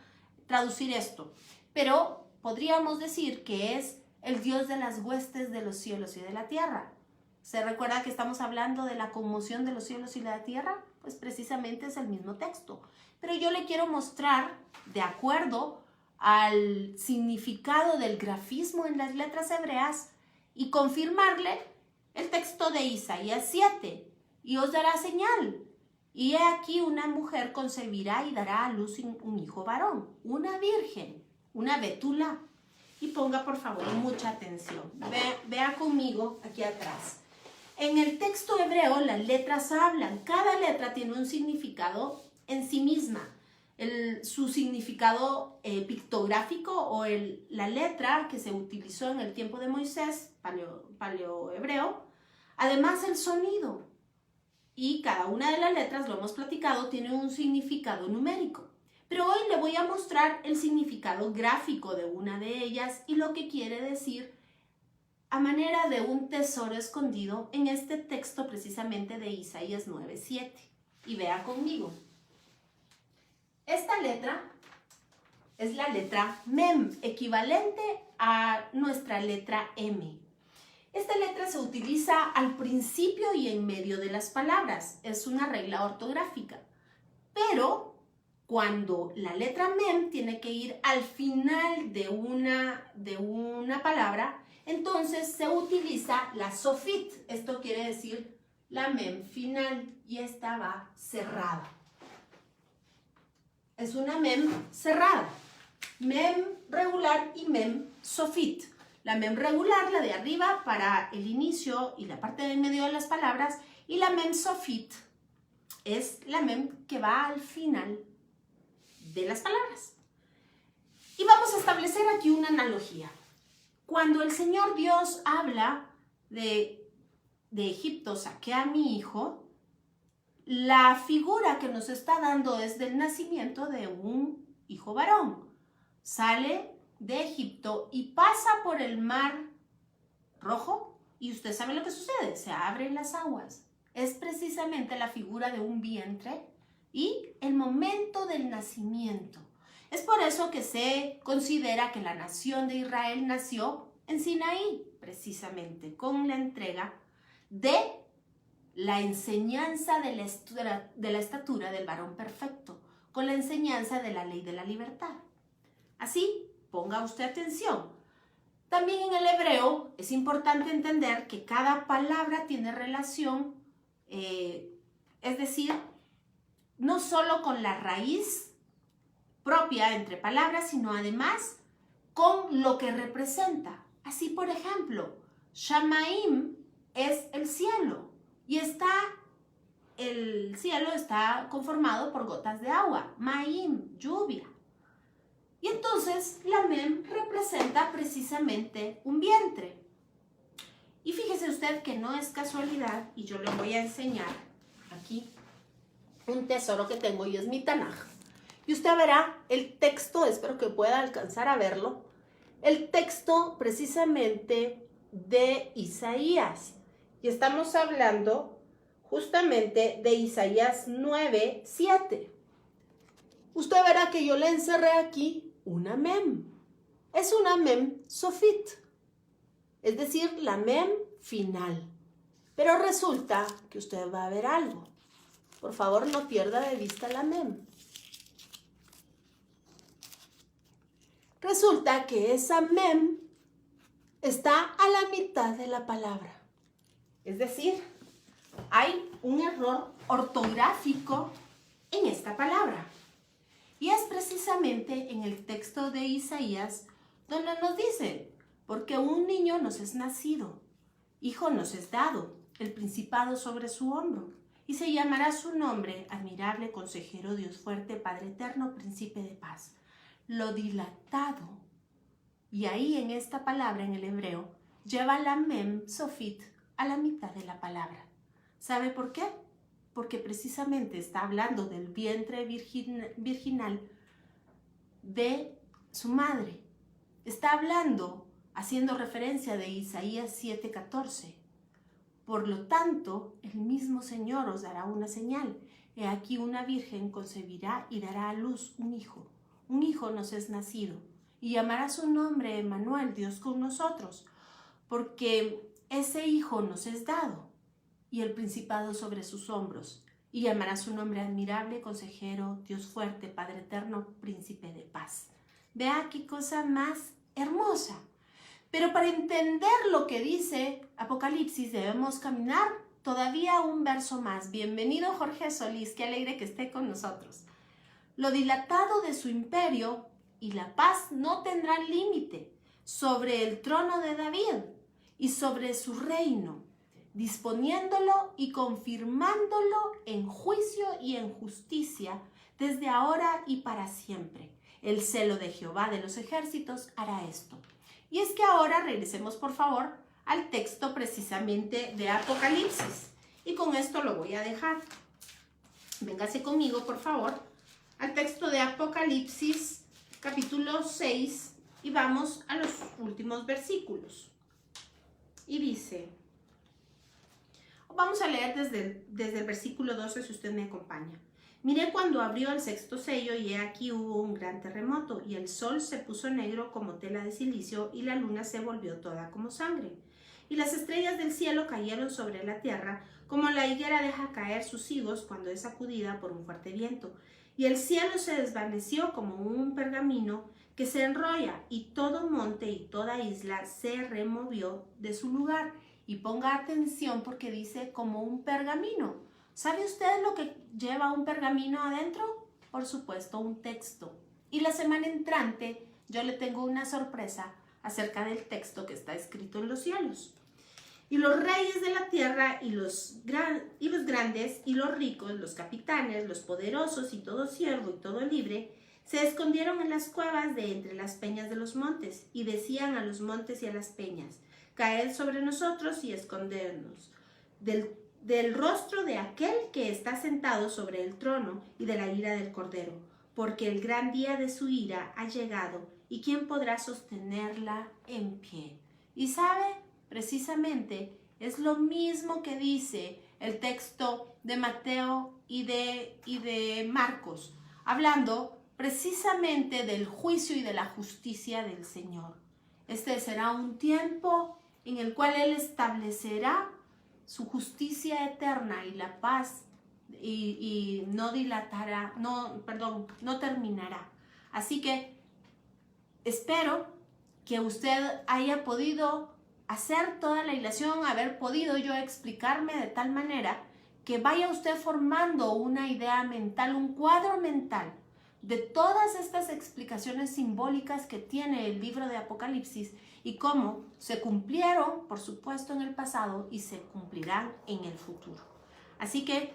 traducir esto. Pero podríamos decir que es el Dios de las huestes de los cielos y de la tierra. ¿Se recuerda que estamos hablando de la conmoción de los cielos y la tierra? Pues precisamente es el mismo texto. Pero yo le quiero mostrar, de acuerdo al significado del grafismo en las letras hebreas, y confirmarle el texto de Isaías 7. Y os dará señal. Y he aquí una mujer concebirá y dará a luz un hijo varón, una virgen, una betula. Y ponga por favor mucha atención. Vea conmigo aquí atrás. En el texto hebreo las letras hablan. Cada letra tiene un significado en sí misma. Su significado pictográfico o la letra que se utilizó en el tiempo de Moisés, paleohebreo. Además el sonido. Y cada una de las letras, lo hemos platicado, tiene un significado numérico. Pero hoy le voy a mostrar el significado gráfico de una de ellas y lo que quiere decir a manera de un tesoro escondido en este texto precisamente de Isaías 9:7. Y vea conmigo. Esta letra es la letra Mem, equivalente a nuestra letra M. Esta letra se utiliza al principio y en medio de las palabras. Es una regla ortográfica. Pero cuando la letra Mem tiene que ir al final de una palabra, entonces se utiliza la sofit. Esto quiere decir la Mem final y esta va cerrada. Es una Mem cerrada. Mem regular y Mem sofit. La Mem regular, la de arriba para el inicio y la parte del medio de las palabras, y la Mem sofit es la Mem que va al final de las palabras. Y vamos a establecer aquí una analogía. Cuando el Señor Dios habla de Egipto, saqué a mi hijo, la figura que nos está dando es del nacimiento de un hijo varón. Sale de Egipto y pasa por el mar Rojo y usted sabe lo que sucede, se abren las aguas. Es precisamente la figura de un vientre y el momento del nacimiento. Es por eso que se considera que la nación de Israel nació en Sinaí, precisamente con la entrega de la enseñanza de la estatura del varón perfecto, con la enseñanza de la ley de la libertad. Así, ponga usted atención. También en el hebreo es importante entender que cada palabra tiene relación, es decir, no solo con la raíz propia entre palabras, sino además con lo que representa. Así, por ejemplo, Shamaim es el cielo y el cielo está conformado por gotas de agua, Maim, lluvia. Y entonces la Mem representa precisamente un vientre. Y fíjese usted que no es casualidad, y yo le voy a enseñar aquí un tesoro que tengo y es mi Tanaj. Y usted verá el texto, espero que pueda alcanzar a verlo, el texto precisamente de Isaías. Y estamos hablando justamente de Isaías 9:7. Usted verá que yo le encerré aquí una mem. Es una mem sofit, es decir, la mem final. Pero resulta que usted va a ver algo. Por favor, no pierda de vista la mem. Resulta que esa mem está a la mitad de la palabra. Es decir, hay un error ortográfico en esta palabra. Y es precisamente en el texto de Isaías donde nos dice, porque un niño nos es nacido, hijo nos es dado, el principado sobre su hombro, y se llamará su nombre, admirable, consejero, Dios fuerte, Padre eterno, príncipe de paz. Lo dilatado, y ahí en esta palabra en el hebreo, lleva la mem sofit a la mitad de la palabra. ¿Sabe por qué? Porque precisamente está hablando del vientre virginal de su madre. Está hablando, haciendo referencia de Isaías 7:14. Por lo tanto, el mismo Señor os dará una señal. He aquí una virgen concebirá y dará a luz un hijo. Un hijo nos es nacido, y llamará su nombre Emmanuel, Dios con nosotros, porque ese hijo nos es dado, y el principado sobre sus hombros, y llamará su nombre admirable, consejero, Dios fuerte, Padre eterno, príncipe de paz. Vea qué cosa más hermosa. Pero para entender lo que dice Apocalipsis debemos caminar todavía un verso más. Bienvenido Jorge Solís, qué alegre que esté con nosotros. Lo dilatado de su imperio y la paz no tendrán límite sobre el trono de David y sobre su reino, disponiéndolo y confirmándolo en juicio y en justicia desde ahora y para siempre. El celo de Jehová de los ejércitos hará esto. Y es que ahora regresemos por favor al texto precisamente de Apocalipsis. Y con esto lo voy a dejar. Véngase conmigo por favor al texto de Apocalipsis capítulo 6 y vamos a los últimos versículos. Y dice, vamos a leer desde el versículo 12 si usted me acompaña. Miré cuando abrió el sexto sello y he aquí hubo un gran terremoto y el sol se puso negro como tela de silicio y la luna se volvió toda como sangre. Y las estrellas del cielo cayeron sobre la tierra como la higuera deja caer sus higos cuando es sacudida por un fuerte viento. Y el cielo se desvaneció como un pergamino que se enrolla y todo monte y toda isla se removió de su lugar. Y ponga atención porque dice como un pergamino. ¿Sabe usted lo que lleva un pergamino adentro? Por supuesto, un texto. Y la semana entrante yo le tengo una sorpresa acerca del texto que está escrito en los cielos. Y los reyes de la tierra y los grandes y los ricos, los capitanes, los poderosos y todo siervo y todo libre, se escondieron en las cuevas de entre las peñas de los montes y decían a los montes y a las peñas, caed sobre nosotros y escondernos del rostro de aquel que está sentado sobre el trono y de la ira del Cordero, porque el gran día de su ira ha llegado, y quién podrá sostenerla en pie. Y sabe, precisamente es lo mismo que dice el texto de Mateo y de Marcos, hablando precisamente del juicio y de la justicia del Señor. Este será un tiempo en el cual Él establecerá su justicia eterna y la paz y no dilatará, no terminará. Así que espero que usted haya podido hacer toda la ilación, haber podido yo explicarme de tal manera que vaya usted formando una idea mental, un cuadro mental de todas estas explicaciones simbólicas que tiene el libro de Apocalipsis y cómo se cumplieron, por supuesto, en el pasado y se cumplirán en el futuro. Así que,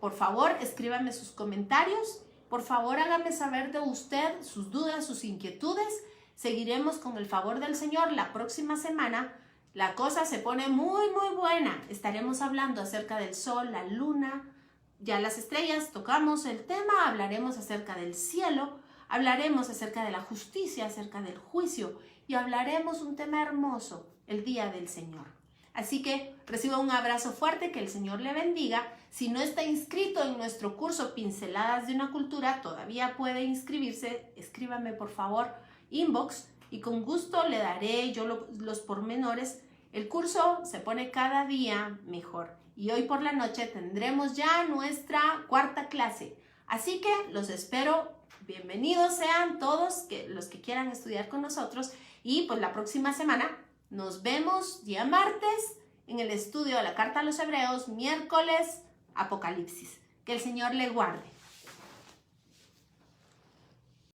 por favor, escríbame sus comentarios, por favor, hágame saber de usted sus dudas, sus inquietudes. Seguiremos con el favor del Señor la próxima semana. La cosa se pone muy, muy buena. Estaremos hablando acerca del sol, la luna, ya las estrellas, tocamos el tema, hablaremos acerca del cielo, hablaremos acerca de la justicia, acerca del juicio y hablaremos un tema hermoso, el día del Señor. Así que reciba un abrazo fuerte, que el Señor le bendiga. Si no está inscrito en nuestro curso Pinceladas de una Cultura, todavía puede inscribirse. Escríbame por favor, inbox, y con gusto le daré yo los pormenores. El curso se pone cada día mejor y hoy por la noche tendremos ya nuestra cuarta clase. Así que los espero. Bienvenidos sean todos los que quieran estudiar con nosotros, y pues la próxima semana nos vemos día martes en el estudio de la Carta a los Hebreos, miércoles Apocalipsis. Que el Señor le guarde.